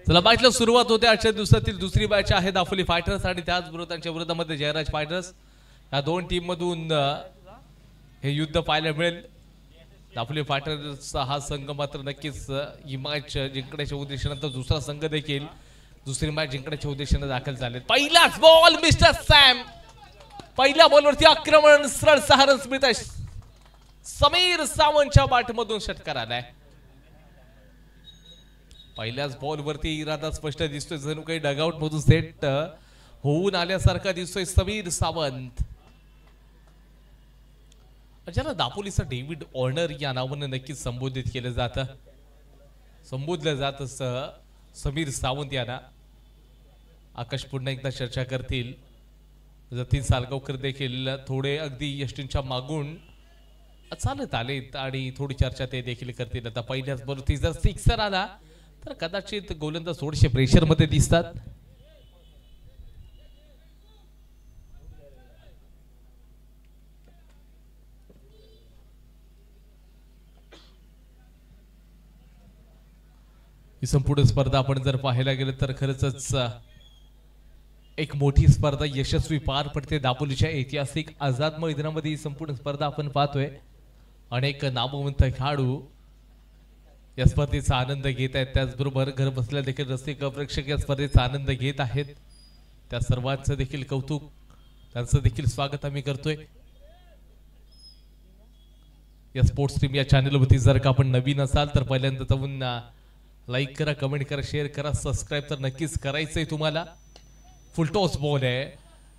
चला मॅचला सुरुवात होते. आजच्या दिवसातील दुसरी मॅच आहे दापोली फायटर्स आणि त्याचबरोबर त्यांच्या विरोधामध्ये जयराज फायटर्स. या दोन टीम मधून हे युद्ध पाहायला मिळेल. दापोली फायटर्सचा हा संघ मात्र नक्कीच ही मॅच जिंकण्याच्या उद्देशाने, दुसरा संघ देखील दुसरी मॅच जिंकण्याच्या उद्देशाने दाखल झाले. पहिलाच बॉल मिस्टर सॅम, पहिल्या बॉलवरती आक्रमण सरळ 6 रन्स मिळत आहे. समीर सावंतच्या बॅटमधून षटकार आलाय. पहिल्याच बॉलवरती इरादा स्पष्ट दिसतोय, जणू काही डगआउट मधून सेट होऊन आल्यासारखा दिसतोय समीर सावंत. ज्याला दापोलीचा डेव्हिड ऑर्नर या नावाने नक्कीच संबोधित केलं जातं, संबोधलं जात असं समीर सावंत यांना. आकाश पुन्हा एकदा चर्चा करतील. जतीन सालगावकर देखील थोडे अगदी यष्टींच्या मागून चालत आलेत आणि थोडी चर्चा ते देखील करतील. आता पहिल्याच बरोबर जर सिक्सर आला तर कदाचित गोलंदाज थोडेसे प्रेशर मध्ये दिसतात. ही संपूर्ण स्पर्धा आपण जर पाहायला गेलं तर खरंच एक मोठी स्पर्धा यशस्वी पार पडते. दापोलीच्या ऐतिहासिक आझाद मैदानामध्ये ही संपूर्ण स्पर्धा आपण पाहतोय. अनेक नामवंत खेळाडू या स्पर्धेचा आनंद घेत आहेत. त्याचबरोबर घर बसल्या देखील रसिक प्रेक्षक या स्पर्धेचा आनंद घेत आहेत. त्या सर्वांचं देखील कौतुक, त्यांचं देखील स्वागत आम्ही करतोय. या स्पोर्ट्स टीम या चॅनलवरती जर का आपण नवीन असाल तर पहिल्यांदा जाऊन लाईक करा, कमेंट करा, शेअर करा, सबस्क्राईब तर नक्कीच करायचंय तुम्हाला. फुलटॉस बॉल आहे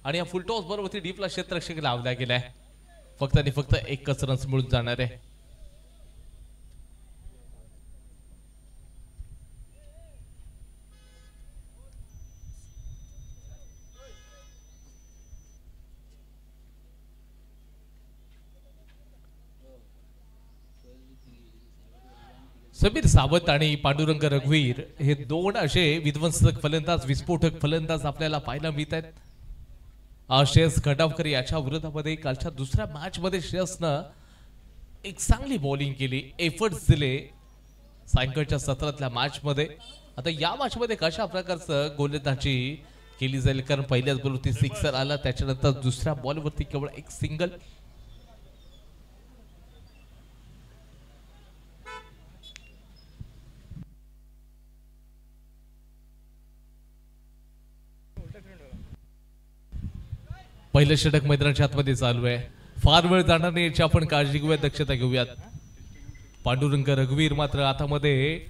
आणि या फुलटॉस बॉलवरती डीपला क्षेत्ररक्षक लावला गेलाय. फक्त आणि फक्त एकच रन्स मिळून जाणार आहे. समीर सावंत आणि पांडुरंग रघुवीर हे दोन असे विध्वंसक फलंदाज, विस्फोटक फलंदाज आपल्याला पाहायला मिळत आहेत. श्रेयस खटावकर याच्या विरोधामध्ये कालच्या दुसऱ्या मॅच मध्ये श्रेयसनं एक चांगली बॉलिंग केली, एफर्ट्स दिले सायंकाळच्या सत्रातल्या मॅच मध्ये. आता या मॅच मध्ये कशा प्रकारचं गोलंदाजी केली जाईल, कारण पहिल्याच बॉलवरती सिक्सर आला, त्याच्यानंतर दुसऱ्या बॉलवरती केवळ एक सिंगल. पहिलं षटक मैदानाच्या आतमध्ये चालू आहे. फार वेळ जाणार नाही याची आपण काळजी घेऊयात, दक्षता घेऊयात. पांडुरंग रघुवीर मात्र आतामध्ये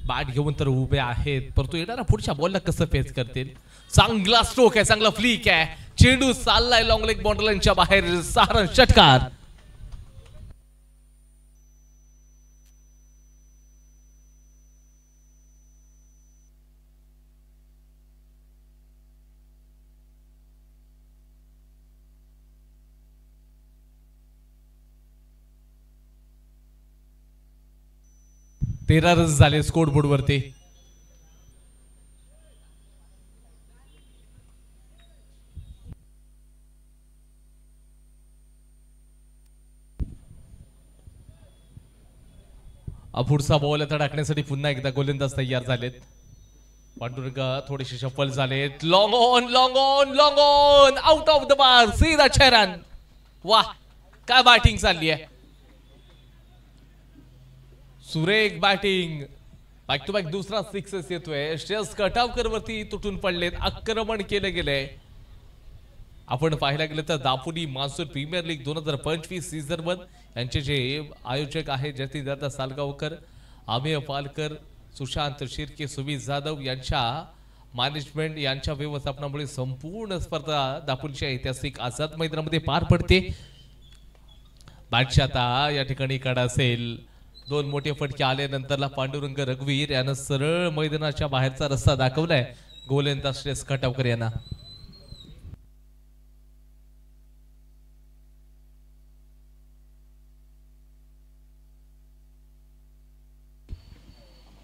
बॅट घेऊन तर उभे आहेत, परंतु येणाऱ्या पुढच्या बॉलला कसं फेस करतील. चांगला स्ट्रोक आहे, चांगला फ्लिक आहे, चेंडू चाललाय लॉंग लेग बाउंड्रीच्या बाहेर. 6 रन षटकार. तेरा रन झाले स्कोर बोर्ड वरती. पुढचा बॉल आता टाकण्यासाठी पुन्हा एकदा गोलंदाज तयार झालेत. पांडुरंग थोडेसे शफल झालेत. Long on, long on, long on, out of the bar, सीधा 6 रन. वाह, काय बॅटिंग चालली आहे. सुरेख बॅटिंग. बॅक टू बॅक दुसरा सिक्सेस येतोय. श्रेयस खटावकर वरती तुटून पडलेत, आक्रमण केले गेले. आपण पाहायला गेलं तर Dapoli Monsoon Premier League 2025 season 1 यांचे जे आयोजक आहेत जतीन सालगावकर, आमिर पालकर, सुशांत शिर्के, सुमित जाधव यांच्या मॅनेजमेंट यांच्या व्यवस्थापनामुळे संपूर्ण स्पर्धा दापोलीच्या ऐतिहासिक आझाद मैदानामध्ये पार पडते. मॅचची आता या ठिकाणी कडा असेल. 2 मोठे फटके आल्यानंतरला पांडुरंग रघुवीर यानं सरळ मैदानाच्या बाहेरचा रस्ता दाखवलाय गोलंदाज श्रेयस खटावकर यांना.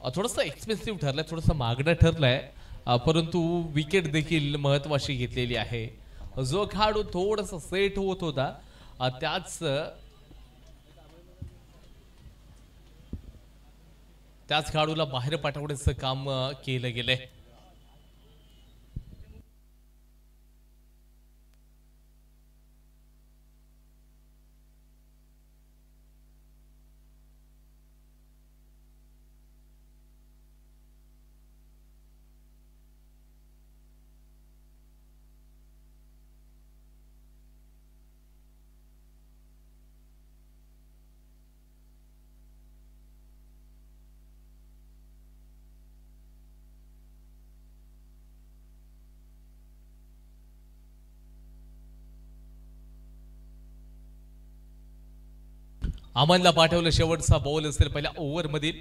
थोडंसं एक्सपेन्सिव्ह ठरलंय, थोडंसं महागडं ठरलंय, परंतु विकेट देखील महत्वाची घेतलेली आहे. जो खेळाडू थोडंसं सेट होत होता त्याच खेळाडूला बाहेर पाठवण्याचं काम केलं गेलंय. अमनला पाठवलं शेवटचा बॉल असेल पहिल्या ओव्हर मधील.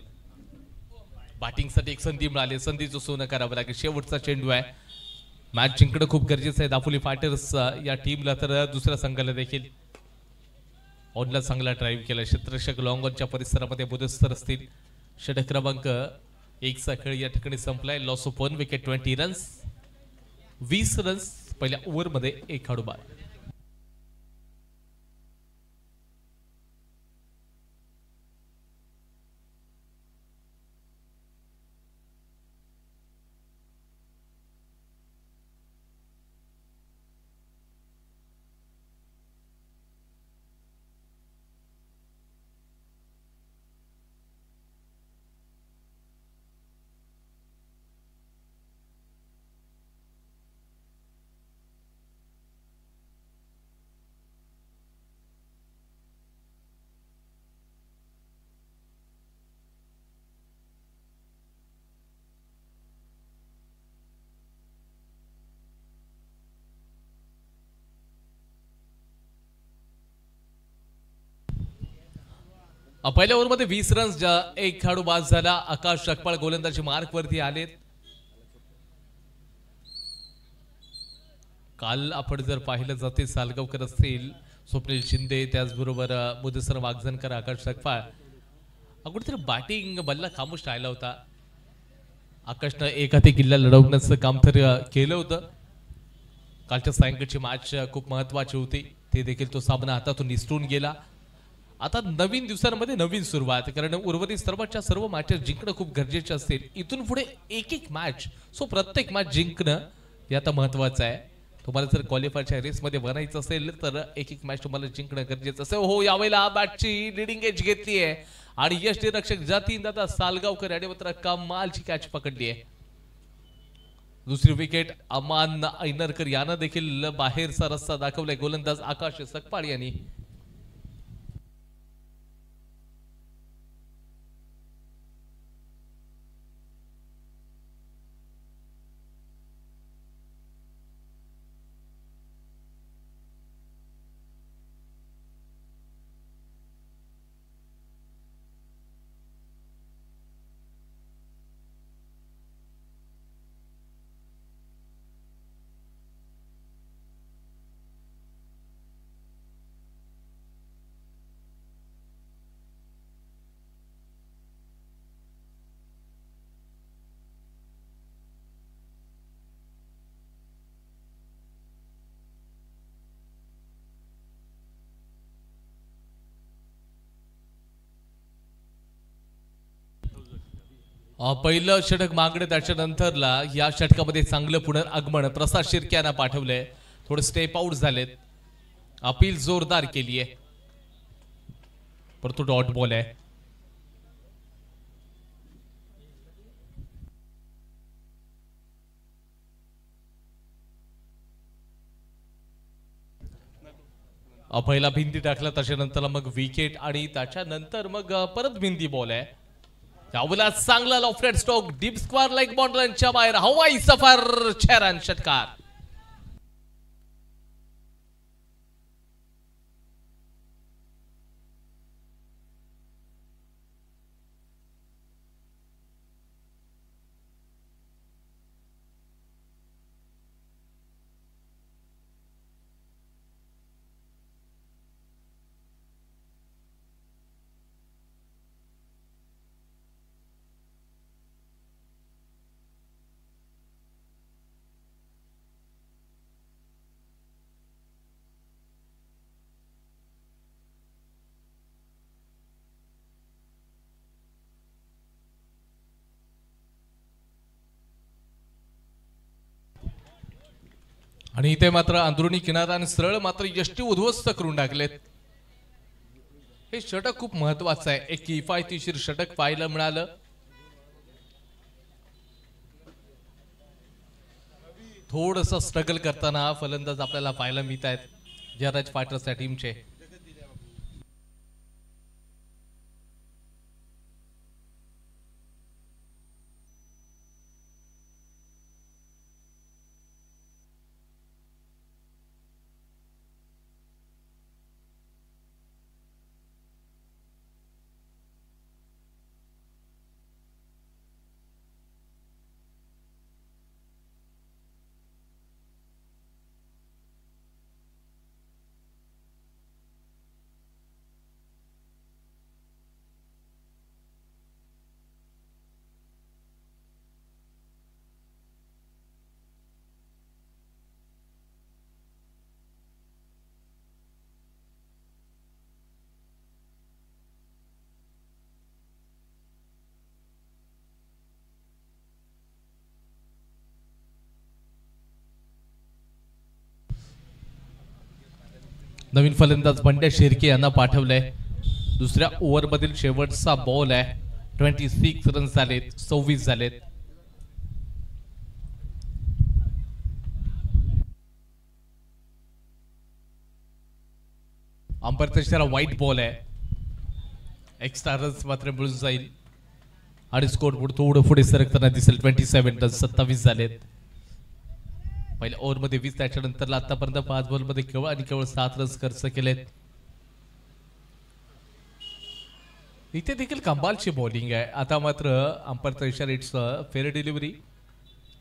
बॅटिंगसाठी एक संधी मिळाली, संधीचं सोनं करावं लागेल. शेवटचा चेंडू आहे, मॅच जिंकणं खूप गरजेचं आहे दापोली फायटर्स या टीमला, तर दुसऱ्या संघाला देखील. ऑनला चांगला ड्राईव्ह केला, क्षेत्ररक्षक लॉंग ऑनच्या परिसरामध्ये बुधस्तर असतील. षटक क्रमांक 1 चा खेळ या ठिकाणी संपलाय. Loss of 1 wicket, 20 runs, 20 runs पहिल्या ओव्हर मध्ये एक खेळाडू बाद. पहिल्या ओव्हरमध्ये 20 रन्स, एक खेळाडू बाद झाला. आकाश जगपाळ गोलंदाजी मार्क वरती आलेत. काल आपण जर पाहिलं जाते सालगावकर असतील, स्वप्नील शिंदे, त्याचबरोबर मुदसर वाघजनकर, आकाश जगपाळ, कुठेतरी बॅटिंग बल्ला खामोश राहिला होता. आकाशनं एक हाती किल्ला लढवण्याचं काम तर केलं होतं. कालच्या सायंकाळची मॅच खूप महत्वाची होती, ते देखील तो सामना हातातून निसटून गेला. आता नवीन दिवसांमध्ये नवीन सुरुवात, कारण उर्वरित सर्वच्या सर्व मॅचेस जिंकणं खूप गरजेचे असतील. इथून पुढे एक एक मॅच, सो प्रत्येक मॅच जिंकणं हे आता महत्वाचं आहे. तुम्हाला जर क्वालिफायरच्या रेसमध्ये बनायचं असेल तर एक एक मॅच तुम्हाला जिंकणं गरजेचं असेल. हो, यावेळेला बॅटची लिडिंग एज घेतली आहे आणि यष्टीरक्षक जतीन दादा सालगावकर याने मात्र कमालची कॅच पकडली आहे. दुसरी विकेट अमान ऐनरकर यानं देखील बाहेरचा रस्ता दाखवलाय. गोलंदाज आकाश सकपाळ यांनी. पहिलं षटक मागणे, त्याच्यानंतरला या षटकामध्ये चांगलं पुनरागमन प्रसाद शिर्के यांना पाठवलंय. थोडे स्टेप आउट झालेत, अपील जोरदार केली आहे, परंतु डॉट बॉल आहे. पहिला भिंती टाकला, त्याच्यानंतर मग विकेट आणि त्याच्यानंतर मग परत भिंती बॉल आहे. त्यावेळेला चांगला lofted stroke, deep square leg बाउंड्रीच्या बाहेर, हवाई सफर, 6 रन षटकार. आणि इथे मात्र अंदरुनी किनारा आणि सरळ मात्र यष्टी उद्ध्वस्त करून टाकलेत. हे षटक खूप महत्वाचं आहे. एक किफायतशीर षटक पाहायला मिळालं. थोडस स्ट्रगल करताना फलंदाज आपल्याला पाहायला मिळत आहेत जयराज फायटर्सच्या टीमचे. नवीन फलंदाज बंड्या शिर्के यांना पाठवलंय. दुसऱ्या ओव्हरमधील शेवटचा बॉल आहे. 26 रन्स झालेत, 26 झालेत. अंपायरचा इशारा व्हाईट बॉल आहे. एक्स्ट्रा रन्स मात्र मिळून जाईल आणि स्कोर बोर्ड थोडं पुढे सरकताना दिसेल. 27 रन्स 27 झालेत. पहिल्या ओव्हरमध्ये 20 त्याच्यानंतरला आतापर्यंत 5 बॉलमध्ये केवळ आणि केवळ 7 रन्स खर्च केलेत. इथे देखील कमालची बॉलिंग आहे. आता मात्र अंपायरचा इशारा इट्स फेअर डिलिव्हरी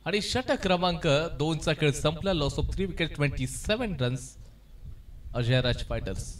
आणि षटक क्रमांक 2चा खेळ संपला. Loss of 3 wicket 27 runs Jayraj Fighters.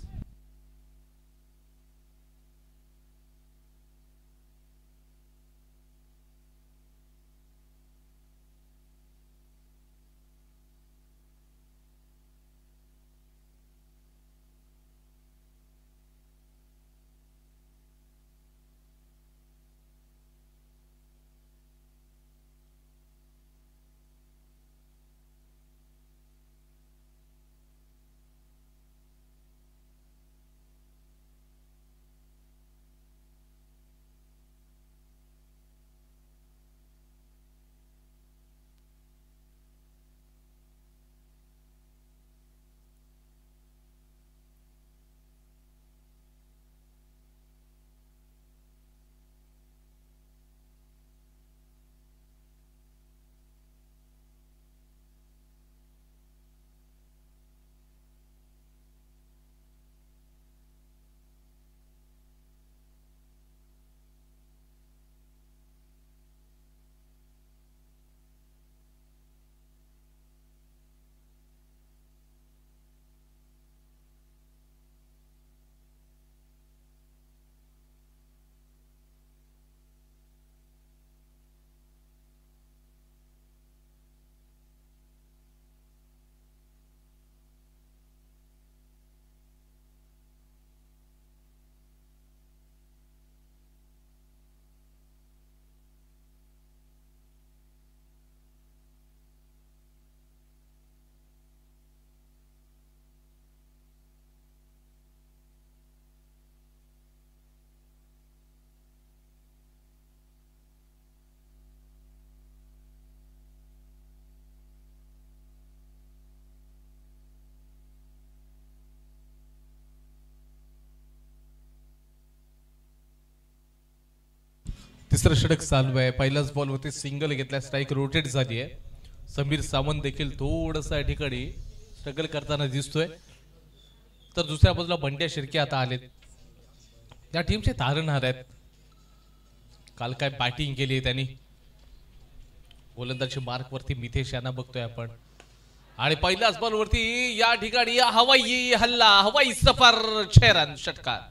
तिसरं षटक चालू आहे. पहिलाच बॉल होते सिंगल घेतल्या, स्ट्राईक रोटेट झाली आहे. समीर सावंत देखील थोडंसं या ठिकाणी स्ट्रगल करताना दिसतोय. तर दुसऱ्या बाजूला बंड्या शिर्के आता आलेत. या टीमचे तारणहार आहेत. काल काय बॅटिंग केली आहे त्यांनी. गोलंदाजी मार्क वरती मिथेश यांना बघतोय आपण. आणि पहिल्याच बॉल वरती या ठिकाणी हवाई हल्ला, हवाई सफर, 6 रन षटकार.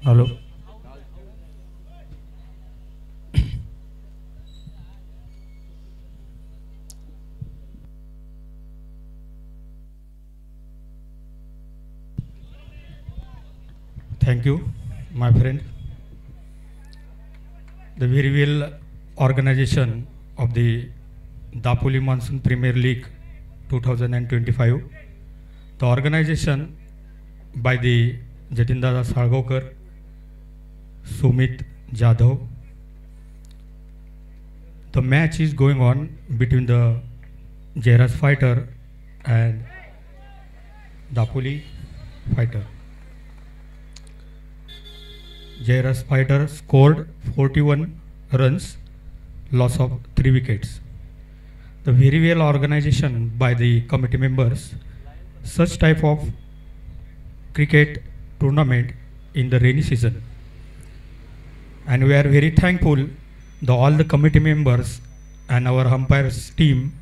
Hello. Thank you, my friend. The very well organization of the Dapoli Monsoon Premier League 2025. The organization by the Jatindada Sargokar, Sumit Jadhav. The match is going on between the Jairas fighter and Dapoli fighter. Jairas fighter scored 41 runs, loss of 3 wickets. The very well organization by the committee members, such type of cricket tournament in the rainy season. And we are very thankful all the committee members and our umpires team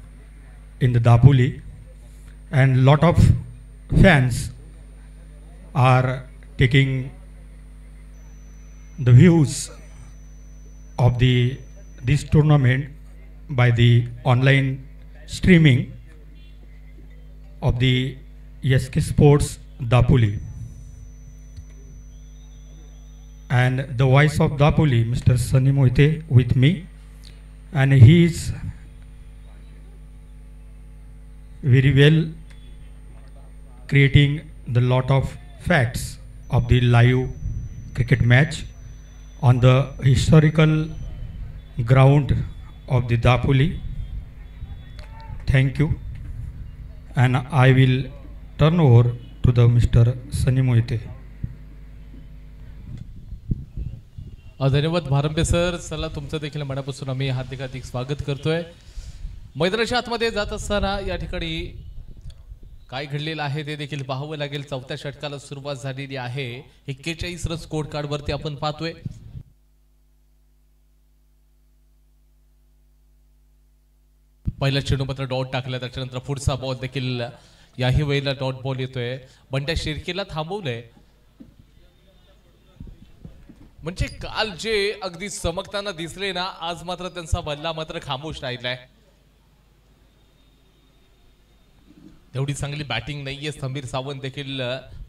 in the Dapoli, and lot of fans are taking the views of this tournament by the online streaming of the SK Sports Dapoli. And the voice of Dapoli, Mr. Sunny Moite, with me, and he is very well creating the lot of facts of the live cricket match on the historical ground of the Dapoli. Thank you, and I will turn over to the Mr. Sunny Moite. धन्यवाद Bharambe sir. चला तुमचं देखील मनापासून आम्ही हार्दिक स्वागत करतोय. मैदानाच्या आतमध्ये जात असताना या ठिकाणी काय घडलेलं आहे ते देखील पाहावं लागेल. चौथ्या षटकाला सुरुवात झालेली आहे. 41 रन स्कोर कार्ड वरती आपण पाहतोय. पहिला चेंडू मात्र डॉट टाकला, त्याच्यानंतर पुढचा बॉल देखील याही वेळेला डॉट बॉल येतोय. बंड्या शिर्केला थांबवलंय. म्हणजे काल जे अगदी चमकताना दिसले ना, आज मात्र त्यांचा बल्ला मात्र खामोश राहिलाय. तेवढी चांगली बॅटिंग नाहीये. समीर सावंत देखील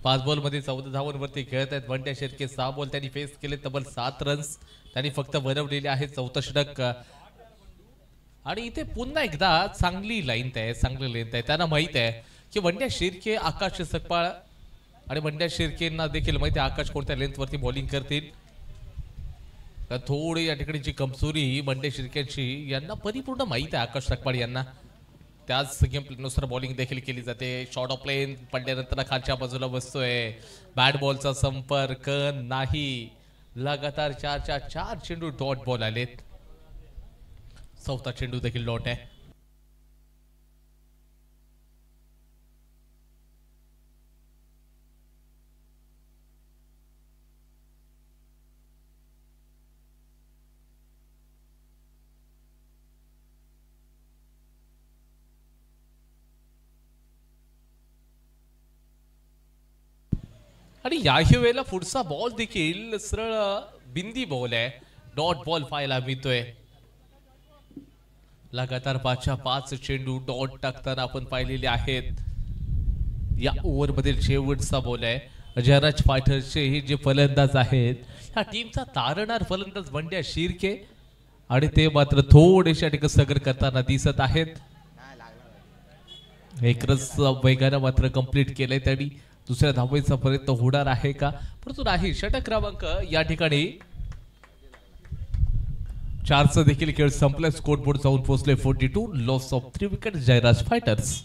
5 बॉलमध्ये 14 धावांवरती खेळत आहेत. बंड्या शिर्के 6 बॉल त्यांनी फेस केले, तब्बल 7 रन्स त्यांनी फक्त बनवलेले आहेत. चौथा षटक आणि इथे पुन्हा एकदा चांगली लाईन आहे, चांगली लेंथ आहे. त्यांना माहित आहे की बंड्या शिर्के, आकाश सकपाळ आणि बंड्या शिर्केंना देखील माहिती आहे आकाश कोणत्या लेंथवरती बॉलिंग करतील. तर थोडी या ठिकाणी जी कमजोरी बंड्या शिर्केची यांना परिपूर्ण माहित आहे आकाश सकपाळ यांना. त्याच गेम प्लॅननुसार बॉलिंग देखील केली जाते. शॉर्ट ऑफ प्लेन पडल्यानंतर खालच्या बाजूला बसतोय. बॅट बॉलचा संपर्क नाही. लगातार 4 चेंडू डॉट बॉल आलेत. चौथा चेंडू देखील डॉट आहे. आणि याही वेळेला पुढचा बॉल देखील सरळ बिंदी बॉल आहे. डॉट बॉल पाहायला मिळतोय. लगातार 5 चेंडू डॉट टाकताना आपण पाहिलेले आहेत. या ओव्हर मधील शेवटचा बॉल आहे. जयराज फायटर्सचे हे जे फलंदाज आहेत, ह्या टीमचा तारणार फलंदाज बंड्या शिर्के, आणि ते मात्र थोडेशा ठिकाणी सगर करताना दिसत आहेत. एक रस वेगानं मात्र कंप्लीट केलंय त्यांनी. दुसऱ्या धावेचा प्रयत्न होणार आहे का, परंतु नाही. षटक क्रमांक या ठिकाणी 4चं देखील खेळ संपला. स्कोर बोर्ड जाऊन पोहोचले 42. Loss of 3 wicket Jayraj fighters.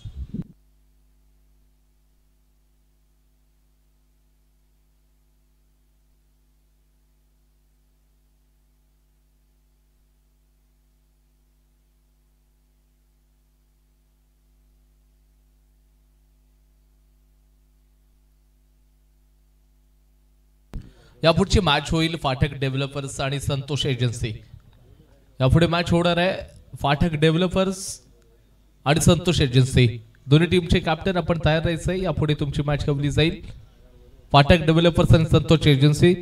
यापुढची मॅच होईल फाटक डेव्हलपर्स आणि संतोष एजन्सी. यापुढे मॅच होणार आहे फाटक डेव्हलपर्स आणि संतोष एजन्सी. दोन्ही टीमचे कॅप्टन आपण तयार राहायचंय. यापुढे तुमची मॅच कवली जाईल. फाटक डेव्हलपर्स आणि संतोष एजन्सी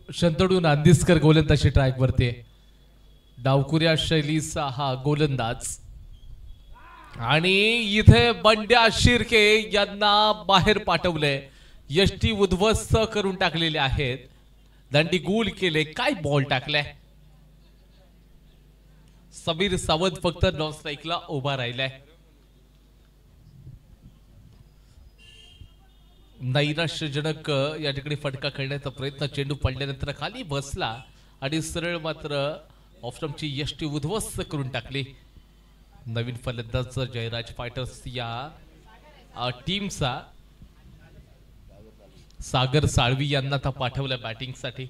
शंतनू नांदिस्कर गोलंदाजी ट्रॅक वरती. डावकुऱ्या शैलीचा हा गोलंदाज आणि इथे बंड्या शिर्के यांना बाहेर पाठवले. यष्टी उद्ध्वस्त करून टाकलेले आहेत. दंडी गोल केले. काय बॉल टाकलाय. समीर सावंत फक्त नॉन स्ट्राईकला उभा राहिलाय. नैराश्यजनक या ठिकाणी फटका खेळण्याचा प्रयत्न. चेंडू पडल्यानंतर खाली बसला आणि सरळ मात्र ऑफस्टंपची यष्टी उद्ध्वस्त करून टाकली. नवीन फलंदाज जयराज फायटर्स या टीमचा सागर साळवी यांना आता पाठवलं बॅटिंगसाठी.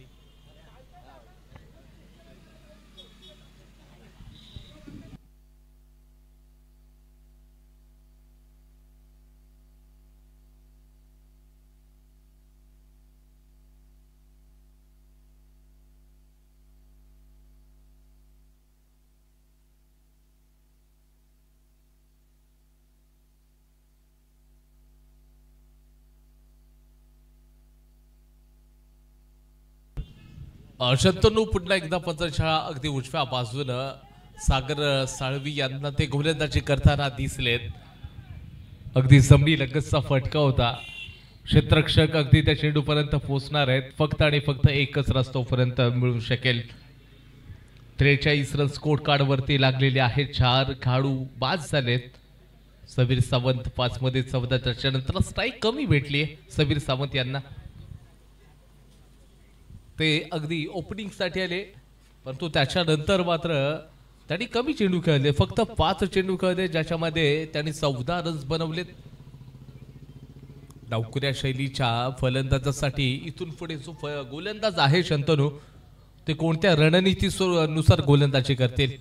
शंतनू पुन्हा एकदा पंचशाळा अगदी उजव्या बाजूनं. सागर साळवी यांना ते गोलंदाजी करताना दिसलेत. अगदी जमनी लगतचा फटका होता. क्षेत्ररक्षक अगदी त्या चेंडूपर्यंत पोहोचणार आहेत. फक्त आणि फक्त एकच रस्तोपर्यंत मिळू शकेल. 43 रन स्कोर कार्ड वरती लागलेले आहेत. 4 खेळाडू बाद झालेत. समीर सावंत 5 मध्ये 14. त्याच्यानंतर स्ट्राईक कमी भेटली समीर सावंत यांना. ते अगदी ओपनिंग साठी आले परंतु त्याच्यानंतर मात्र त्यांनी कमी चेंडू खेळले. फक्त 5 चेंडू खेळले ज्याच्यामध्ये त्यांनी 14 रन्स बनवलेत. डावकुऱ्या शैलीच्या फलंदाजासाठी इथून पुढे जो गोलंदाज आहे शंतनू ते कोणत्या रणनीतीनुसार गोलंदाजी करतील.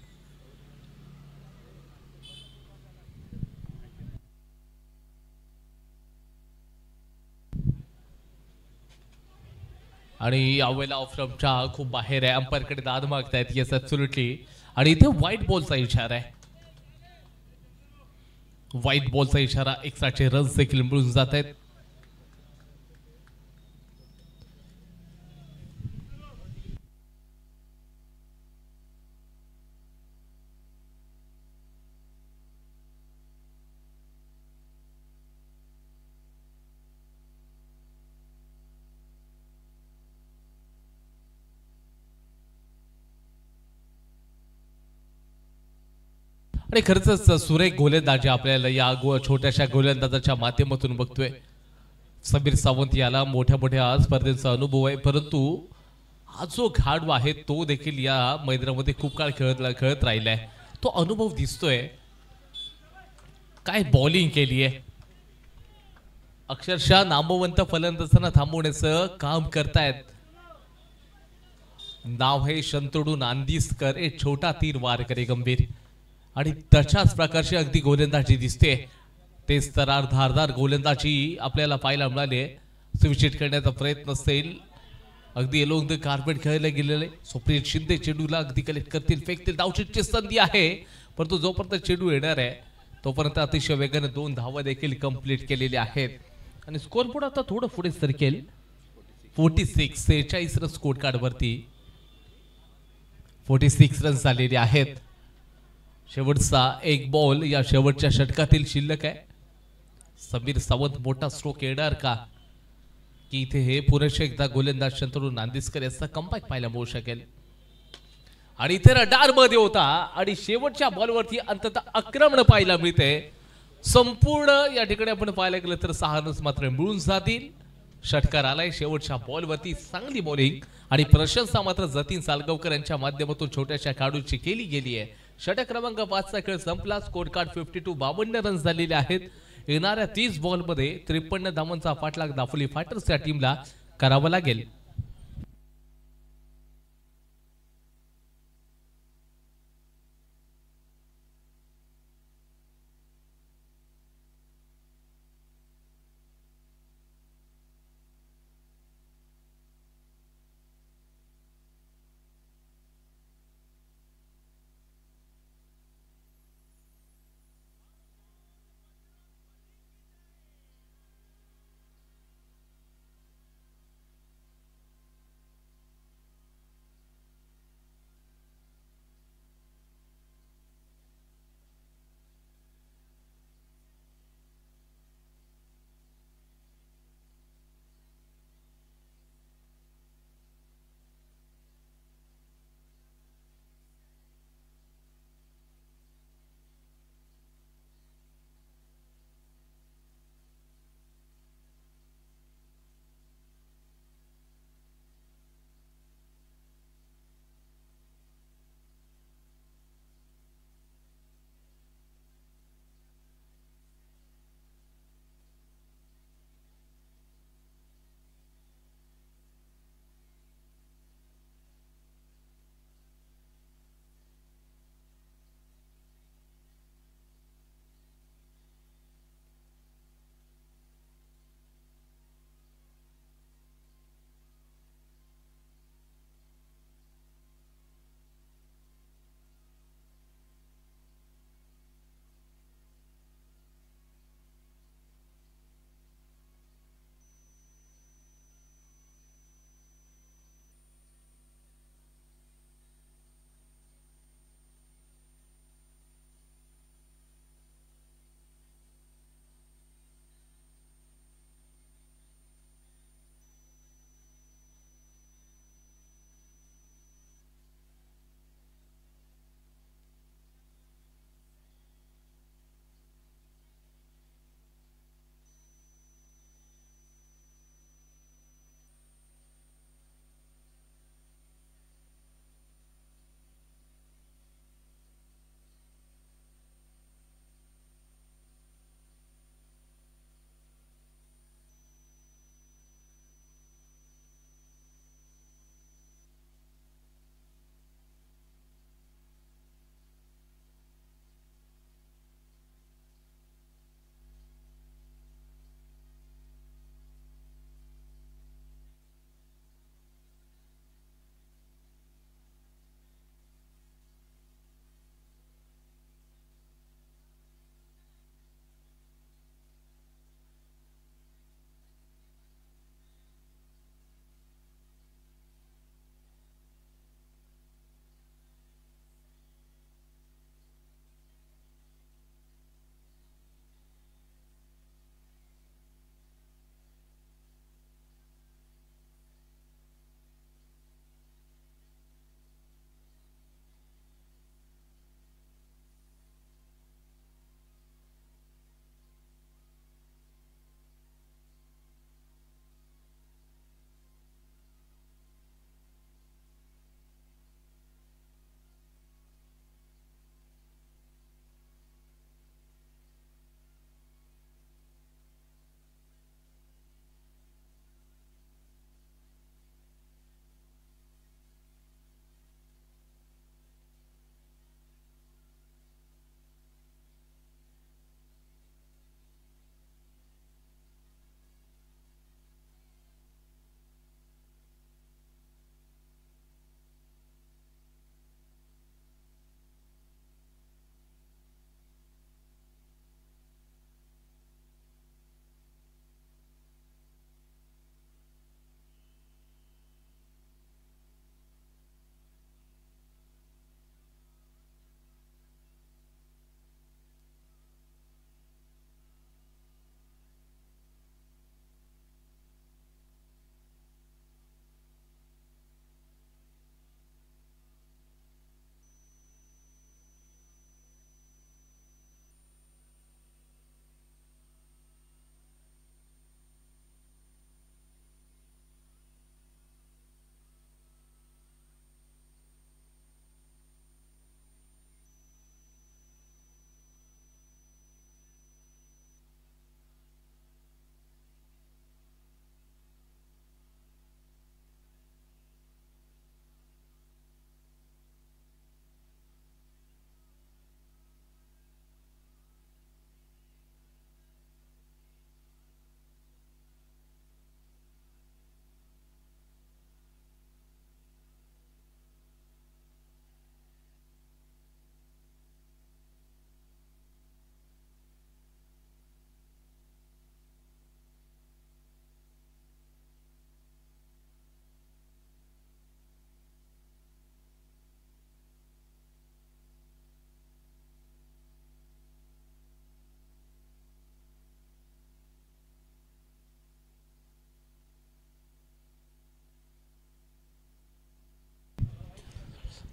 आणि यावेळेला ऑफस्टंपच्या खूप बाहेर आहे. अंपायरकडे दाद मागतायत. Yes absolutely. आणि इथे व्हाईट बॉलचा इशारा आहे. व्हाईट बॉलचा इशारा. एक्स्ट्राचे रन्स देखील मिळून जात आहेत. आणि खरंच सुरेख गोलंदाजी आपल्याला या छोट्याशा गोलंदाजाच्या माध्यमातून बघतोय. समीर सावंत याला मोठ्या मोठ्या स्पर्धेचा अनुभव आहे परंतु हा जो खेळाडू आहे तो देखील या मैदानामध्ये खूप काळ खेळत राहिलाय. तो अनुभव दिसतोय. काय बॉलिंग केली आहे. अक्षरशः नामवंत फलंदाजांना थांबवण्याचं काम करतायत. नाव आहे शंतनू नांदिस्कर. एक छोटा तीर वार करे गंभीर. आणि तशाच प्रकारची अगदी गोलंदाजी दिसते. तेच तरार धारदार गोलंदाजी आपल्याला पाहायला मिळाली. स्विचिट करण्याचा प्रयत्न असेल. अगदी एलोंग द कार्पेट खेळले गेलेले. स्वप्नील शिंदे चेंडूला अगदी कलेक्ट करतील फेकतील. धावचीची संधी आहे परंतु जोपर्यंत चेंडू येणार आहे तोपर्यंत अतिशय वेगाने 2 धावा देखील कंप्लीट केलेल्या आहेत. आणि स्कोर बोर्ड आता थोडं पुढे सरकेल. 46 रन स्कोर कार्ड वरती 46 रन झालेले आहेत. शेवटचा एक बॉल या शेवटच्या षटकातील शिल्लक आहे. समीर सावंत मोठा स्ट्रोक येणार का की इथे हे पुरेशा एकदा गोलंदाज शंतनू नांदिस्कर याचा कमबॅक पाहायला मिळू शकेल. आणि इथे रडार मध्ये होता आणि शेवटच्या बॉलवरती अंततः आक्रमण पाहायला मिळते. संपूर्ण या ठिकाणी आपण पाहायला गेलं तर 6 रन्स मात्र मिळून जातील. षटकार आलाय शेवटच्या बॉलवरती. चांगली बॉलिंग आणि प्रशंसा मात्र जतीन सालगावकर यांच्या माध्यमातून छोट्याशा खेळाडूची केली गेली आहे. षटक क्रमांक 5 चा खेळ संपला. स्कोर कार्ड 52 रन्स झालेले आहेत. येणाऱ्या 30 बॉलमध्ये 53 धावांचा पाठलाग दापोली फायटर्स या टीमला करावा लागेल.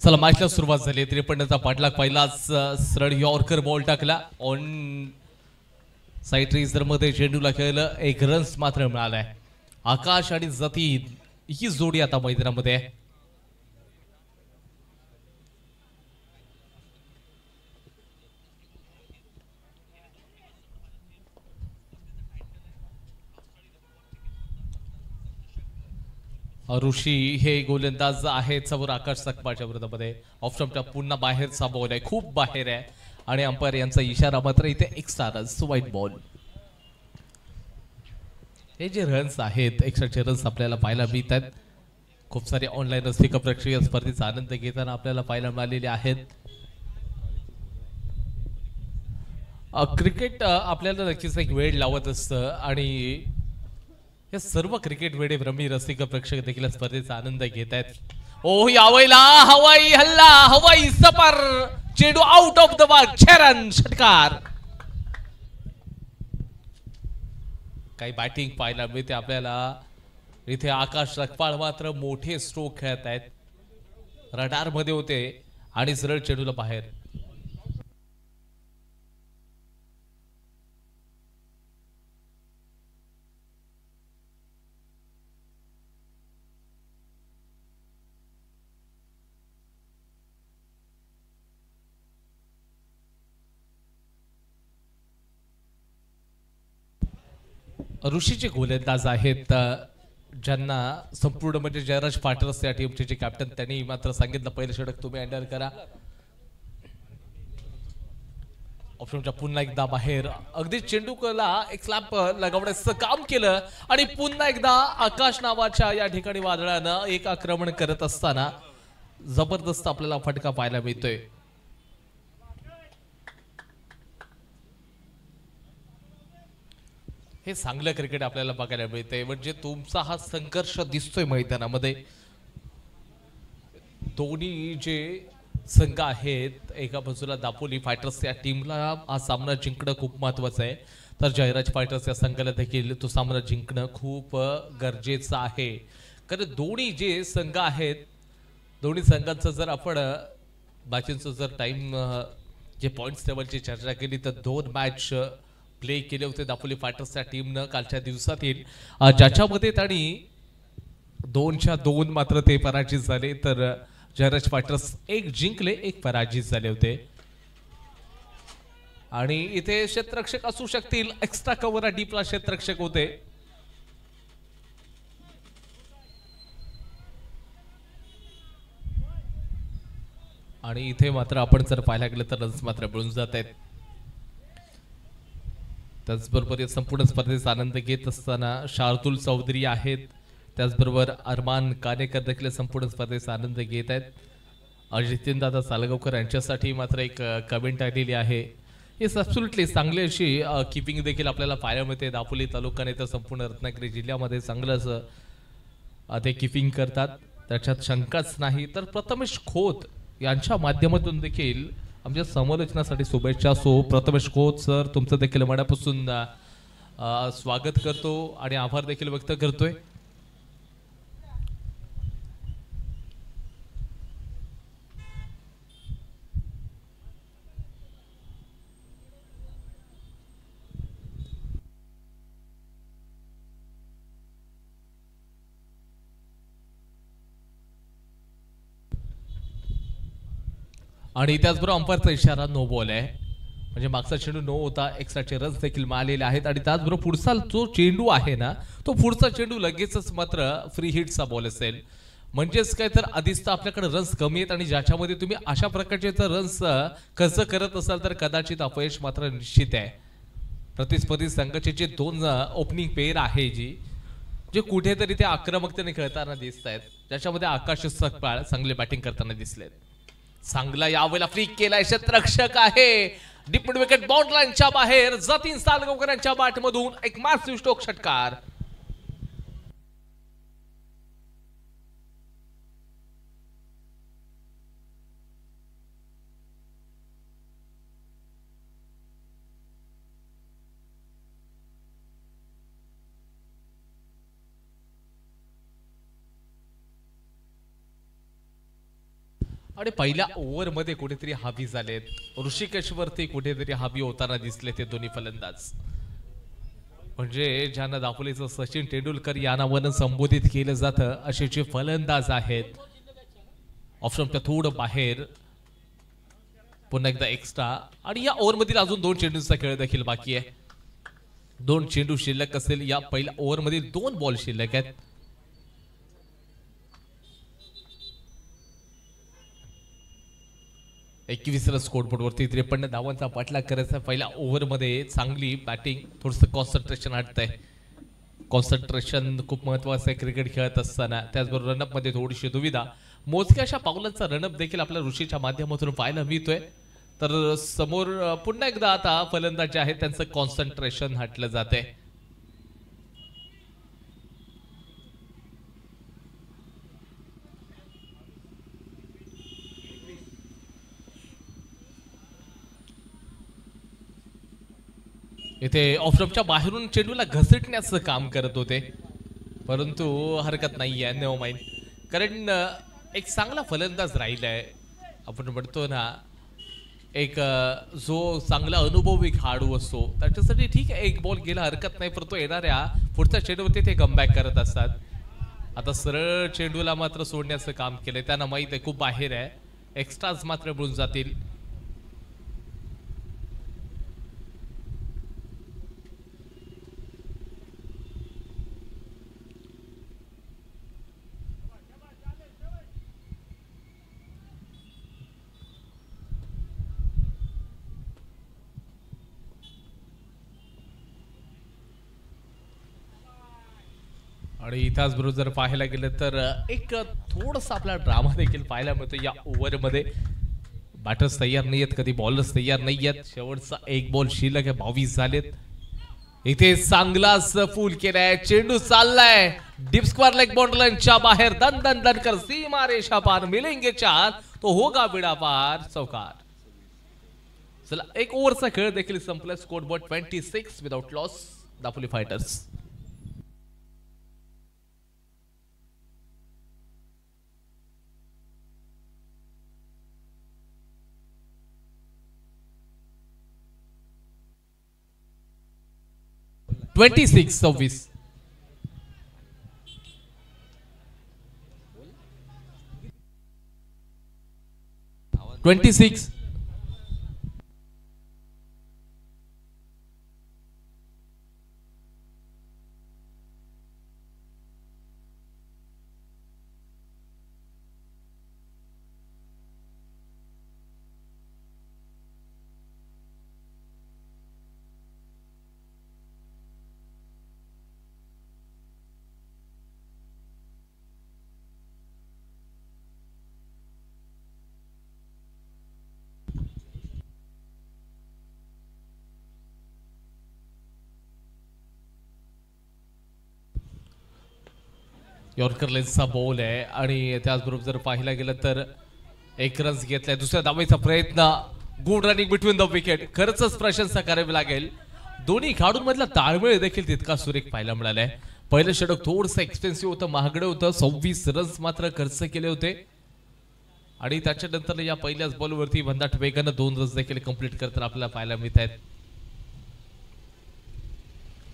चला मॅचला सुरुवात झाली. 53चा पाठलाग पहिलाच सरळ यॉर्कर बॉल टाकला ऑन साईड रेझर मध्ये चेंडूला खेळलं. एक रन्स मात्र मिळालाय. आकाश आणि जतीन ही जोडी आता मैदानामध्ये आहे. ऋषी हे गोलंदाज आहेत समोर आकाश सकपाच्या विरोधामध्ये. ऑफस्टंपच्या पुन्हा बाहेरचा बॉल आहे, खूप बाहेर आहे आणि अंपायर यांचा इशारा मात्र इथे एक्स्ट्रा रन्स व्हाईट बॉल. हे जे रन्स आहेत एक्स्ट्राचे रन्स आपल्याला पाहायला मिळतात. खूप सारे ऑनलाईन रसिक प्रेक्षणीय स्पर्धेचा आनंद घेताना आपल्याला पाहायला मिळालेले आहेत. क्रिकेट आपल्याला नक्कीच एक वेळ लावत असतं आणि हे सर्व क्रिकेट वेडे भ्रमी रसिक प्रेक्षक देखील स्पर्धेचा आनंद घेत आहेत. ओ यावेळेला हवाई हल्ला, हवाई सफर, चेंडू out of the mark, 6 run षटकार. काही बॅटिंग पाहायला मिळते आपल्याला इथे. आकाश रखपाळ मात्र मोठे स्ट्रोक खेळत आहेत. रडार मध्ये होते आणि सरळ चेंडूला बाहेर. ऋषीचे गोलंदाज आहेत ज्यांना संपूर्ण म्हणजे जयराज पाटरस या टीमचे जे कॅप्टन त्यांनी मात्र सांगितलं पहिलं षटक तुम्ही हँडल करा. ऑप्शनच्या पुन्हा एकदा बाहेर. अगदी चेंडूला एक स्लॅप लगावण्याचं काम केलं आणि पुन्हा एकदा आकाश नावाच्या या ठिकाणी वादळानं एक आक्रमण करत असताना जबरदस्त आपल्याला फटका पाहायला मिळतोय. हे चांगलं क्रिकेट आपल्याला बघायला मिळतंय. म्हणजे तुमचा हा संघर्ष दिसतोय मैदानामध्ये. दोन्ही जे संघ आहेत एका बाजूला दापोली फायटर्स या टीमला हा सामना जिंकणं खूप महत्वाचं आहे, तर जयराज फायटर्स या संघाला देखील तो सामना जिंकणं खूप गरजेचं आहे. कारण दोन्ही जे संघ आहेत दोन्ही संघांचं जर आपण मॅचेसचं जर टाइम जे पॉइंट्स टेबलची चर्चा केली तर 2 मॅच प्ले केले होते दापोली फायटर्सच्या टीमनं कालच्या दिवसातील, ज्याच्यामध्ये त्यांनी 2च्या 2 मात्र ते पराजित झाले. तर जयराज फायटर्स 1 जिंकले 1 पराजित झाले होते. आणि इथे क्षेत्ररक्षक असू शकतील. एक्स्ट्रा कव्हर डीपला क्षेत्ररक्षक होते. आणि इथे मात्र आपण जर पाहायला गेलं तर रन्स मात्र मिळून जात आहेत. त्याचबरोबर या संपूर्ण स्पर्धेचा आनंद घेत असताना शार्दुल चौधरी आहेत, त्याचबरोबर अरमान कानेकर देखील संपूर्ण स्पर्धेचा आनंद घेत आहेत. जितेंद्र दादा सालगावकर यांच्यासाठी मात्र एक कमेंट आलेली आहे. हे ॲब्सोल्युटली चांगली अशी किपिंग देखील आपल्याला पाहायला मिळते. दापोली तालुक्याने तर संपूर्ण रत्नागिरी जिल्ह्यामध्ये चांगलंच ते किपिंग करतात, त्याच्यात शंकाच नाही. तर प्रथमेश खोत यांच्या माध्यमातून देखील आमच्या समालोचनासाठी शुभेच्छा. सो प्रथमेश खोत सर तुमचं देखील मनापासून स्वागत करतो आणि आभार देखील व्यक्त करतोय. आणि त्याचबरोबर अंपायरचा इशारा नो बॉल आहे, म्हणजे मागचा चेंडू नो होता. एक्स्ट्राचे रन्स देखील मिळालेले आहेत. आणि त्याचबरोबर पुढचा जो चेंडू आहे ना तो पुढचा चेंडू लगेचच मात्र फ्री हिटचा बॉल असेल. म्हणजेच काय तर आधीच तर आपल्याकडे रन्स कमी आहेत आणि ज्याच्यामध्ये तुम्ही अशा प्रकारचे जर रन्स खर्च करत असाल तर कदाचित अपयश मात्र निश्चित आहे. प्रतिस्पर्धी संघाचे जे 2 ओपनिंग पेअर आहे जे कुठेतरी ते आक्रमकतेने खेळताना दिसत आहेत, ज्याच्यामध्ये आकाश सकपाळ चांगले बॅटिंग करताना दिसलेत. चांगला यावेळेला फ्लिक केलाय, क्षेत्ररक्षक आहे डीप मिड विकेट बाउंड लाईनच्या बाहेर. जतीन सालगावकर यांच्या बॅट मधून एक मार्सिव स्ट्रोक षटकार. आणि पहिल्या ओव्हरमध्ये कुठेतरी हावी झालेत ऋषिकेशवरती कुठेतरी हावी होताना दिसले ते दोन्ही फलंदाज म्हणजे ज्यांना दापोलीचं सचिन तेंडुलकर या नावानं संबोधित केलं जातं असे जे फलंदाज आहेत ऑप्शनच्या थोडं बाहेर पुन्हा एकदा एक्स्ट्रा आणि या ओव्हरमधील अजून 2 चेंडूंचा खेळ देखील बाकी आहे 2 चेंडू शिल्लक असेल या पहिल्या ओव्हरमधील 2 बॉल शिल्लक आहेत 21 रन स्कोरबोर्ड वरती 53 धावांचा पाठलाग करायचा पहिल्या ओव्हरमध्ये चांगली बॅटिंग थोडंसं कॉन्सन्ट्रेशन हटतंय कॉन्सन्ट्रेशन खूप महत्वाचं आहे क्रिकेट खेळत असताना त्याचबरोबर रनअप मध्ये थोडीशी दुविधा मोजक्याशा पावलांचा रनअप देखील आपल्या ऋषीच्या माध्यमातून पाहायला मिळतोय तर समोर पुन्हा एकदा आता फलंदाज जे आहेत त्यांचं कॉन्सन्ट्रेशन हटलं जाते इथे ऑफस्टॉपच्या बाहेरून चेंडूला घसटण्याचं काम करत होते परंतु हरकत नाही आहे नो माइंड कारण एक चांगला फलंदाज राहिलाय आपण म्हणतो ना एक जो चांगला अनुभवी खेळाडू असतो त्याच्यासाठी ठीक आहे एक बॉल गेला हरकत नाही परंतु येणाऱ्या पुढच्या चेंडूवरती ते कमबॅक करत असतात आता सरळ चेंडूला मात्र सोडण्याचं काम केलंय त्यांना माहित आहे खूप बाहेर आहे एक्स्ट्राज मात्र मिळून जातील आणि त्याचबरोबर जर पाहायला गेलं तर एक थोडंसं आपला ड्रामा देखील पाहायला मिळतो या ओव्हरमध्ये बॅटर्स तयार नाही आहेत कधी बॉलर्स तयार नाही आहेत शेवटचा एक बॉल शिल्लक आहे 22 झालेत इथे चांगलाच फुल केलाय चेंडू चाललाय डीप स्क्वेअर लेग बाउंड्रीच्या बाहेर दन दन दन कर सीमा रेषा पार मिलेंगे 4 तो होगा बिडा पार चौकार चला एक ओव्हरचा खेळ देखील संपला score board 26 without loss Dapoli fighters 26-26 26 yorker लेन्सचा बॉल आहे आणि त्याचबरोबर जर पाहिला गेलं तर एक रन्स घेतलाय दुसऱ्या धावेचा प्रयत्न good running between the wicket खरंच प्रशंसा करावी लागेल दोन्ही खेळाडूंमधला ताळमेळ देखील तितका सुरेख पाहायला मिळालाय पहिलं षटक थोडंसं एक्सपेन्सिव्ह होतं महागडं होतं 26 रन्स मात्र खर्च केले होते आणि त्याच्यानंतर या पहिल्याच बॉलवरती भन्नाट वेगानं 2 रन्स देखील कंप्लीट करताना आपल्याला पाहायला मिळत आहेत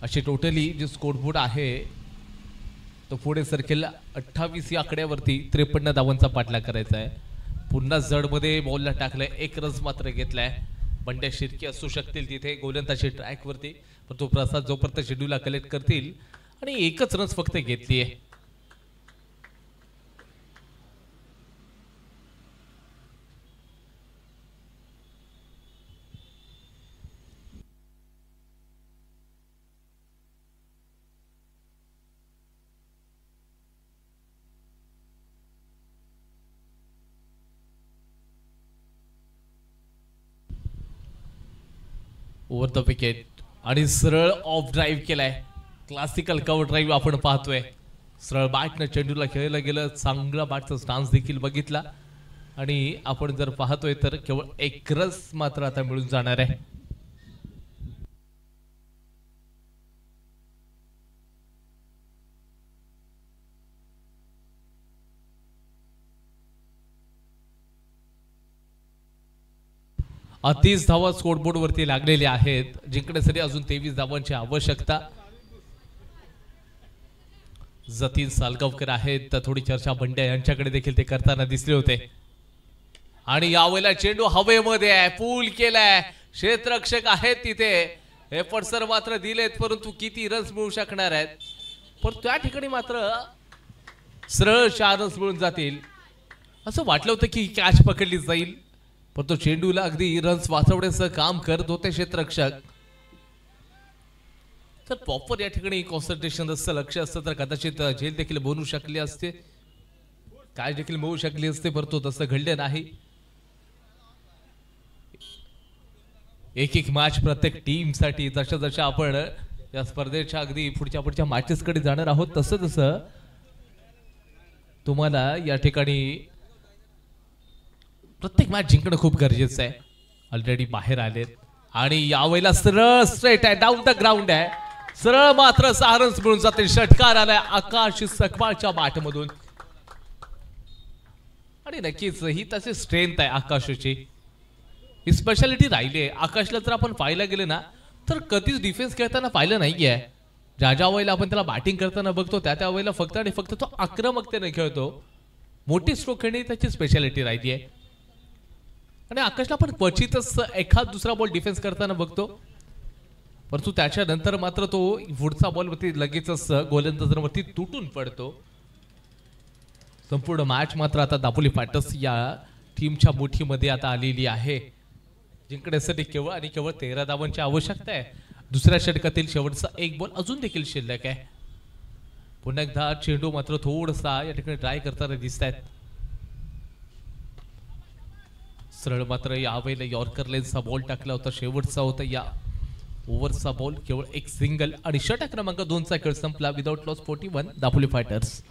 अशी टोटली जे स्कोरबोर्ड आहे तो पुढे सरकेल 28 या आकड्यावरती 53 धावांचा पाठलाग करायचा आहे पुन्हा जडमध्ये बॉलला टाकलाय एक रन्स मात्र घेतलाय बंड्या शिर्के असू शकतील तिथे गोलंदाजी ट्रॅक वरती पण तो प्रसाद जोपर्यंत शेड्यूलला कलेक्ट करतील आणि एकच रन्स फक्त घेतलीये ओव्हर द विकेट आणि सरळ ऑफ ड्राईव्ह केलाय क्लासिकल कव्हर ड्राईव्ह आपण पाहतोय सरळ बॅटनं चेंडूला खेळलं गेलं चांगला बॅटचा स्टान्स देखील बघितला आणि आपण जर पाहतोय तर केवळ एक रस मात्र आता मिळून जाणार आहे 30 धावा स्कोरबोर्ड वरती लागलेले आहेत. जिंकण्यासाठी अजून 23 धावांची आवश्यकता. जतीन सालगावकर आहेत तर थोडी चर्चा बंड्या यांच्याकडे देखील ते करताना दिसले होते. आणि यावेळेला चेंडू हवेमध्ये आहे, पूल केलाय, क्षेत्ररक्षक आहेत तिथे. एफर्ट सर मात्र दिलेत, परंतु किती रन्स मिळू शकणार आहेत. पण त्या ठिकाणी मात्र सरळ 4 रन्स मिळून जातील असं वाटलं होतं की कॅच पकडली जाईल, पण तो चेंडूला अगदी रन्स वाचवण्याचं काम करत होते क्षेत्ररक्षक. तर प्रॉपर या ठिकाणी कॉन्सन्ट्रेशन असतं, लक्ष असतं तर कदाचित झेल देखील बनवू शकले असते, काय देखील मिळू शकली असते, परंतु तसं घडलं नाही. एक मॅच प्रत्येक टीम साठी. जशा जशा आपण या स्पर्धेच्या अगदी पुढच्या मॅचेस कडे जाणार आहोत तसं तसं तुम्हाला या ठिकाणी प्रत्येक मॅच जिंकणं खूप गरजेचं आहे. ऑलरेडी बाहेर आलेत आणि यावेळेला सरळ स्ट्रेट आहे, डाऊन द ग्राउंड आहे, सरळ मात्र 6 रन्स मिळून जाते. षटकार आलाय आकाश सकपाळच्या बॅटमधून आणि नक्कीच ही तशी स्ट्रेंथ आहे आकाशची, ही स्पेशालिटी राहिली आहे. आकाशला जर आपण पाहायला गेले ना तर कधीच डिफेन्स खेळताना पाहिलं नाहीये. ज्या वेळेला आपण त्याला बॅटिंग करताना बघतो त्या वेळेला फक्त आणि फक्त तो आक्रमकतेने खेळतो. मोठी स्ट्रोक खेळणे त्याची स्पेशालिटी राहिली आहे. आणि आकाशला आपण क्वचितच एखाद दुसरा बॉल डिफेन्स करताना बघतो, परंतु त्याच्यानंतर मात्र तो पुढचा बॉल वरती लगेचच गोलंदाजांवरती तुटून पडतो. संपूर्ण मॅच मात्र आता दापोली फायटर्स या टीमच्या मुठीमध्ये आता आलेली आहे. जिंकण्यासाठी केवळ आणि केवळ 13 धावांची आवश्यकता आहे. दुसऱ्या षटकातील शेवटचा एक बॉल अजून देखील शिल्लक आहे. पुन्हा एकदा चेंडू मात्र थोडासा या ठिकाणी ट्राय करताना दिसत आहेत. सरळ मात्र यावेळेला यॉर्कर लेन्सचा बॉल टाकला होता, शेवटचा होता या ओव्हरचा बॉल, केवळ एक सिंगल आणि षटक क्रमांक 2चा खेळ संपला. Without loss 41 Dapoli fighters.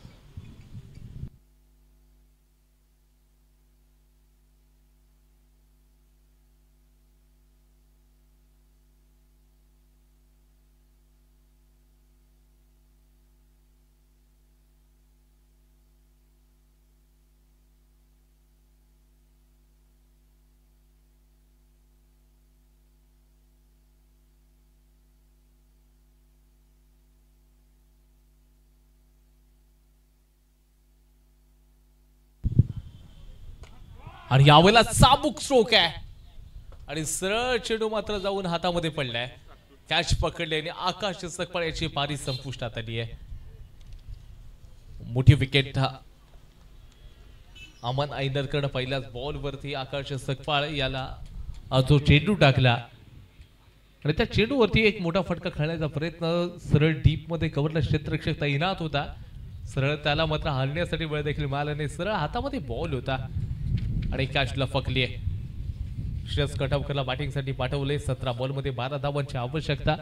आणि यावेळेला चाबूक स्ट्रोक आहे आणि सरळ चेंडू मात्र जाऊन हातामध्ये पडलाय. कॅच पकडले आणि आकाश सकपाळ याची पारी संपुष्टात आली आहे. मोठी विकेट अमन ऐनरकडे पहिल्याच बॉल वरती आकाश सकपाळ याला जो चेंडू टाकला आणि त्या चेंडूवरती एक मोठा फटका खेळण्याचा प्रयत्न, सरळ डीप मध्ये कव्हरला क्षेत्ररक्षक तैनात होता, सरळ त्याला मात्र हलण्यासाठी वेळ देखील मिळाला नाही. सरळ हातामध्ये बॉल होता आणि कॅचला फकली आहे. श्रेयस कटावकरला बॅटिंगसाठी पाठवले. 17 बॉलमध्ये 12 धावांची आवश्यकता.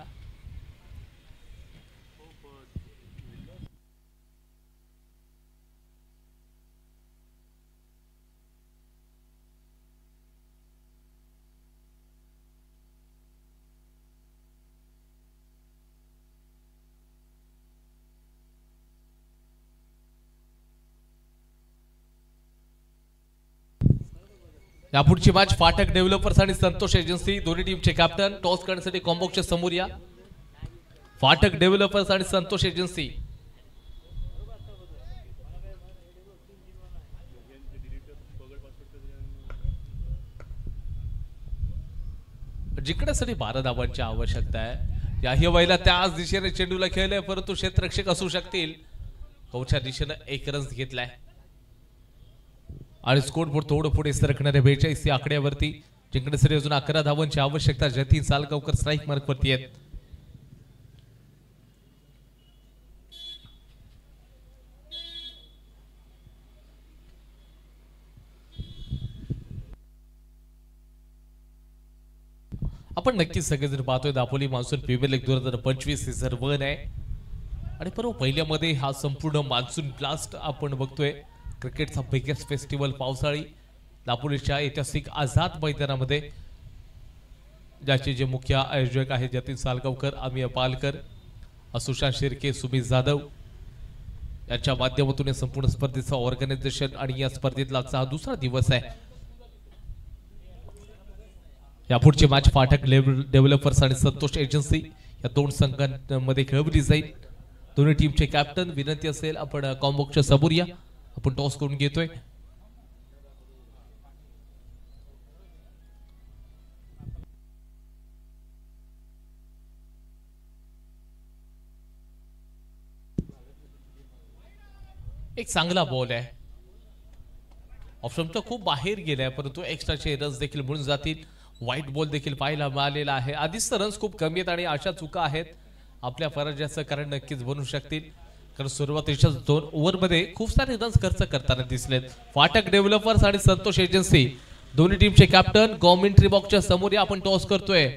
यापुढची मॅच फाटक डेव्हलपर्स आणि संतोष एजन्सी दोन्ही टीमचे कॅप्टन. टॉस करण्यासाठी कॉम्बॉक्सच्या समोर या. फाटक डेव्हलपर्स आणि संतोष एजन्सी. जिंकण्यासाठी 12 धावांची आवश्यकता आहे. याही वेळेला त्याच दिशेने चेंडूला खेळले, परंतु क्षेत्ररक्षक असू शकतील. कवच्या दिशेने 1 रन घेतलाय आणि स्कोर बोर्ड थोडं पुढे सरकणाऱ्या 42 या आकड्यावरती. जिंकण्यासाठी अजून 11 धावांची आवश्यकता. जतीन सालगावकर स्ट्राईक मार्क वरती आहेत. आपण नक्कीच सगळेजण पाहतोय Dapoli Monsoon Premier League 2025 season 1 आहे आणि परवा पहिल्यामध्ये हा संपूर्ण मान्सून ब्लास्ट आपण बघतोय. क्रिकेटचा बिगेस्ट फेस्टिवल पावसाळी दापोलीच्या ऐतिहासिक आझाद मैदानामध्ये, ज्याचे जे मुख्य आयोजक आहेत जतीन सालगावकर, अमिय पालकर, सुशांत शिर्के, सुमित जाधव यांच्या माध्यमातून संपूर्ण स्पर्धेचं ऑर्गनायझेशन आणि या स्पर्धेतला हा दुसरा दिवस आहे. यापुढची मॅच फाटक डेव्हलपर्स आणि संतोष एजन्सी या दोन संघांमध्ये खेळवली जाईल. दोन्ही टीमचे कॅप्टन विनंती असेल आपण कॉम्बोच्या समोर या. आपण टॉस करून घेतोय. एक चांगला बॉल आहे. ऑप्शन तर खूप बाहेर गेलाय परंतु एक्स्ट्राचे रन्स देखील मिळून जातील. व्हाईट बॉल देखील पाहायला मिळालेला आहे. आधीच रन्स खूप कमी आहेत आणि अशा चुका आहेत आपल्या पराजयाचं कारण नक्कीच बनू शकतील. कारण सुरुवातीच्या 2 ओव्हरमध्ये खूप सारे रन्स खर्च करताना दिसलेत. फाटक डेव्हलपर्स आणि संतोष एजन्सी दोन्ही टीमचे कॅप्टन कॉमेंट्री बॉक्सच्या समोर या. आपण टॉस करतोय.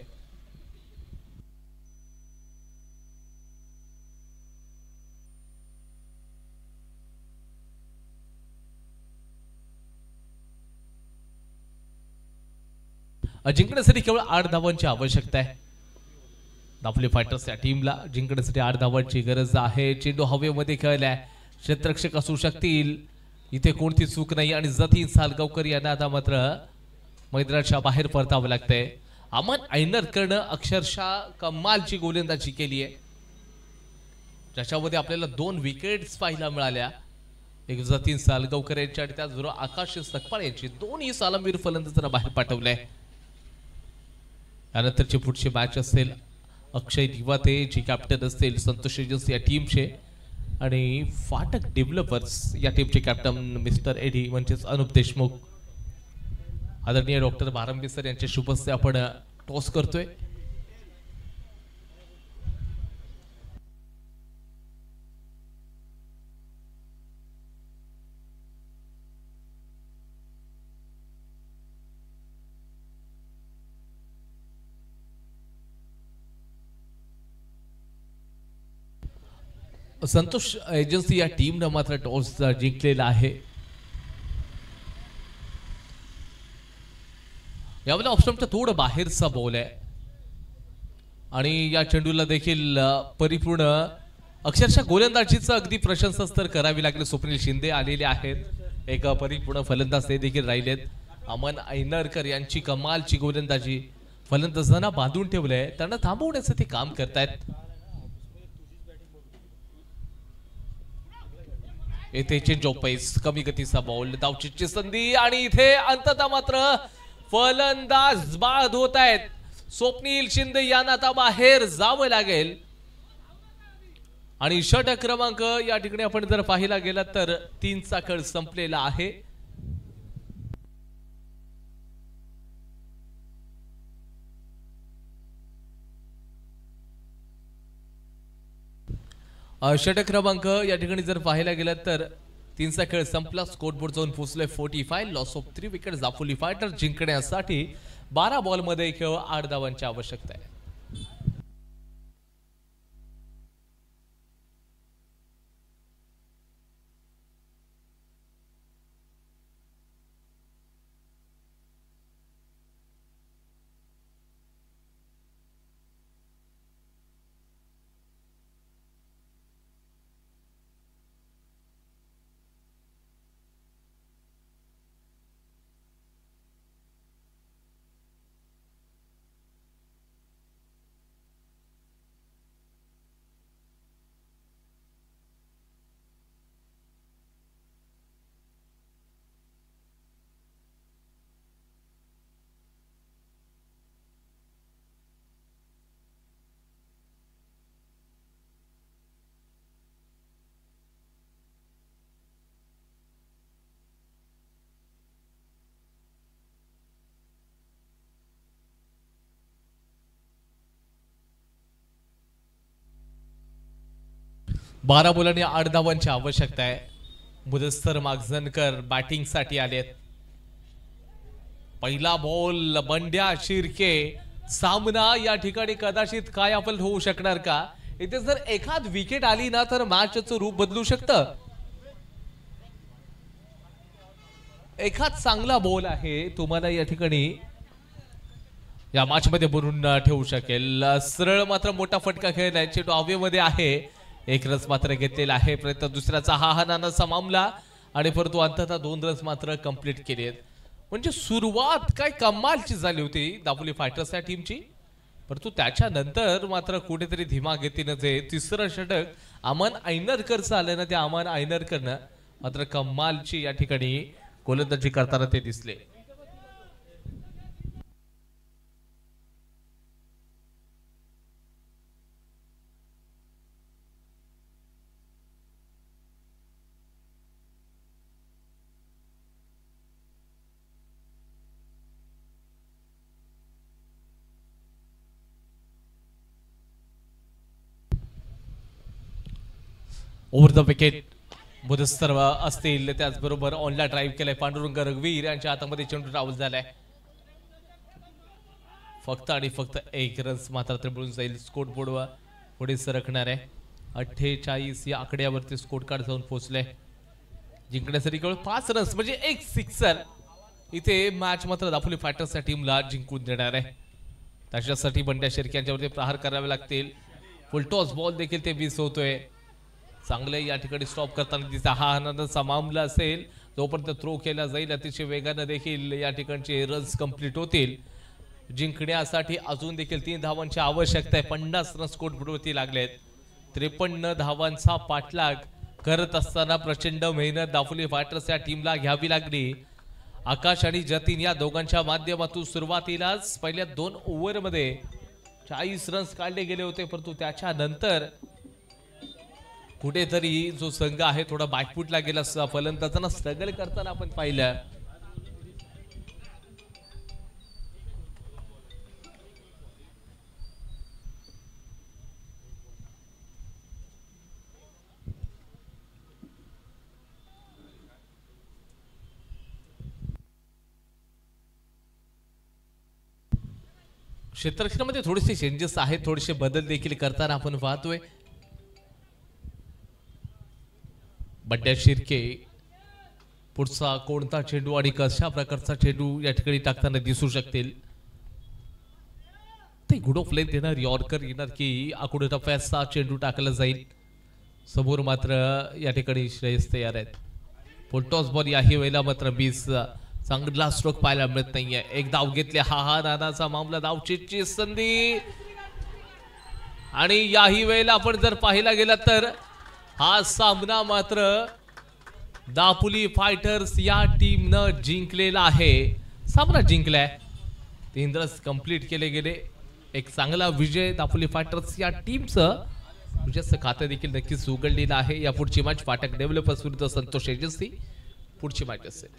जिंकण्यासाठी केवळ 8 धावांची आवश्यकता आहे. दापोली फायटर्स या टीमला जिंकण्यासाठी 8 धावांची गरज आहे. चेंडू हवेमध्ये खेळलाय. क्षेत्ररक्षक असू शकतील. इथे कोणती चूक नाही आणि जतीन सालगावकर यांना आता मात्र मैदानाच्या बाहेर परतावं लागतंय. अमन ऐनरकरनं अक्षरशः कमालची गोलंदाजी केली आहे ज्याच्यामध्ये आपल्याला 2 विकेट्स पाहायला मिळाल्या. एक जतीन सालगावकर यांची आणि त्याचबरोबर आकाश सकपाळ यांची. दोन्ही सालामीर फलंदाजांना बाहेर पाठवलंय. त्यानंतरची पुढची मॅच असेल अक्षय दिवाते जी कॅप्टन असतील संतोष एजन्सी या टीमचे आणि फाटक डेव्हलपर्स या टीमचे कॅप्टन मिस्टर एडी म्हणजेच अनुप देशमुख. आदरणीय डॉक्टर भारंबी सर यांच्या शुभ हस्ते आपण टॉस करतोय. संतोष एजन्सी या टीमनं मात्र टॉस जिंकलेला आहे. यावेळेला ऑप्शनचा थोडं बाहेरचा बॉल आहे आणि या चेंडूला देखील परिपूर्ण अक्षरशः गोलंदाजीचं अगदी प्रशंसा तर करावी लागली. स्वप्नील शिंदे आलेले आहेत. एक परिपूर्ण फलंदाज ते देखील राहिलेत. अमन ऐनरकर यांची कमालची गोलंदाजी. फलंदाजांना बांधून ठेवलंय. त्यांना थांबवण्याचं ते काम करतायत. इथे चेंज ऑफ पेस कमी गतीचा बॉल धावचीची संधी आणि इथे अंततः मात्र फलंदाज बाद होत आहेत. स्वप्नील शिंदे यांना आता बाहेर जावं लागेल आणि षटक क्रमांक या ठिकाणी आपण जर पाहिला गेला तर 3चा खेळ संपलेला आहे. षटक क्रमांक या ठिकाणी जर पाहायला गेला तर 3चा खेळ संपला. स्कोरबोर्ड जाऊन पोहोचले 45. Loss of 3 wicket. Dapoli fighter जिंकण्यासाठी 12 बॉलमध्ये केवळ 8 धावांची आवश्यकता आहे. बारा बॉलांनी 8 धावांची आवश्यकता आहे. मुदस्तर मागजनकर बॅटिंग साठी आलेत. पहिला बॉल बंड्या शिर्के. सामना या ठिकाणी कदाचित काय आपलं होऊ शकणार का? इथे जर एखाद विकेट आली ना तर मॅचचं रूप बदलू शकतं. एखाद चांगला बॉल आहे तुम्हाला या ठिकाणी या मॅच मध्ये बनवून ठेवू शकेल. सरळ मात्र मोठा फटका खेळलाय. चेंडू हवेमध्ये आहे. एक रन मात्र घेतलेला आहे. प्रयत्न दुसऱ्याचा हा नानाचा मामला आणि परंतु अंततः 2 रन मात्र कंप्लीट केले आहेत. म्हणजे सुरुवात काय कमालची झाली होती दापोली फायटर्स या टीमची, परंतु त्याच्यानंतर मात्र कुठेतरी धीमा गतीनं जे तिसरं षटक अमन ऐनरकरचं आलं ना, त्या अमन ऐनरकरनं मात्र कमालची या ठिकाणी गोलंदाजी करताना ते दिसले. ओव्हर द विकेट बुधस्तर असतील, त्याचबरोबर ऑनला ड्राईव्ह केलाय पांडुरंग रघुवीर यांच्या हातामध्ये चेंडू ट्रॅव्हल झालाय. फक्त आणि फक्त 1 रन्स मात्र ते मिळून जाईल. स्कोर बोर्डवर पुढे सरकणार आहे. 48 या आकड्यावरती स्कोर कार्ड जाऊन पोहोचले. जिंकण्यासाठी केवळ 5 रन्स म्हणजे 1 सिक्सर इथे मॅच मात्र दापोली फायटर्सच्या टीमला जिंकून देणार आहे. त्याच्यासाठी बंड्या शेर्के यांच्यावरती प्रहार करावे लागतील. फुलटॉस बॉल देखील ते मिस होतोय. चांगले या ठिकाणी स्टॉप करताना दिसता. हा आनंदाचा मामला असेल जोपर्यंत थ्रो केला जाईल अतिशय वेगाने देखील या ठिकाणचे रन्स कंप्लीट होतील. जिंकण्यासाठी अजून देखील 3 धावांची आवश्यकता आहे. 50 रन्स स्कोरवरती लागलेत. 53 धावांचा पाठलाग करत असताना प्रचंड मेहनत दापोली फायटर्स या टीमला घ्यावी लागली. आकाश आणि जतीन या दोघांच्या माध्यमातून सुरुवातीलाच पहिल्या 2 ओव्हरमध्ये 40 रन्स काढले गेले होते, परंतु त्याच्यानंतर कुठेतरी जो संघ आहे थोडा बॅकफुटला गेला. फलंदाजांना स्ट्रगल करताना आपण पाहिलं. क्षेत्ररक्षणामध्ये थोडेसे चेंजेस आहेत, थोडेसे बदल देखील करताना आपण पाहतोय. बंड्या शिर्के पुढचा कोणता चेंडू आणि कशा प्रकारचा चेंडू या ठिकाणी टाकताना दिसू शकतील. ते गुड ऑफ लेंथ येणार, यॉर्कर येणार की आकुडे टप्प्याचा चेंडू टाकला जाईल. समोर मात्र या ठिकाणी श्रेयस तयार आहेत. फुलटॉस बॉल याही वेळेला मात्र 20 चांगला स्ट्रोक पाहायला मिळत नाहीये. एक धाव घेतली. हा नानाचा मामला, धावचीची संधी आणि याही वेळेला आपण जर पाहिला गेला तर हा सामना मात्र दापोली फायटर्स या टीमनं जिंकलेला आहे. सामना जिंकलाय. 3 रन्स कंप्लीट केले गेले. एक चांगला विजय दापोली फायटर्स या टीमचं विजयाचं खातं देखील नक्कीच उघडलेलं आहे. या पुढची मॅच फाटक डेव्हलपर्स विरुद्ध संतोष एजन्सी पुढची मॅच असेल.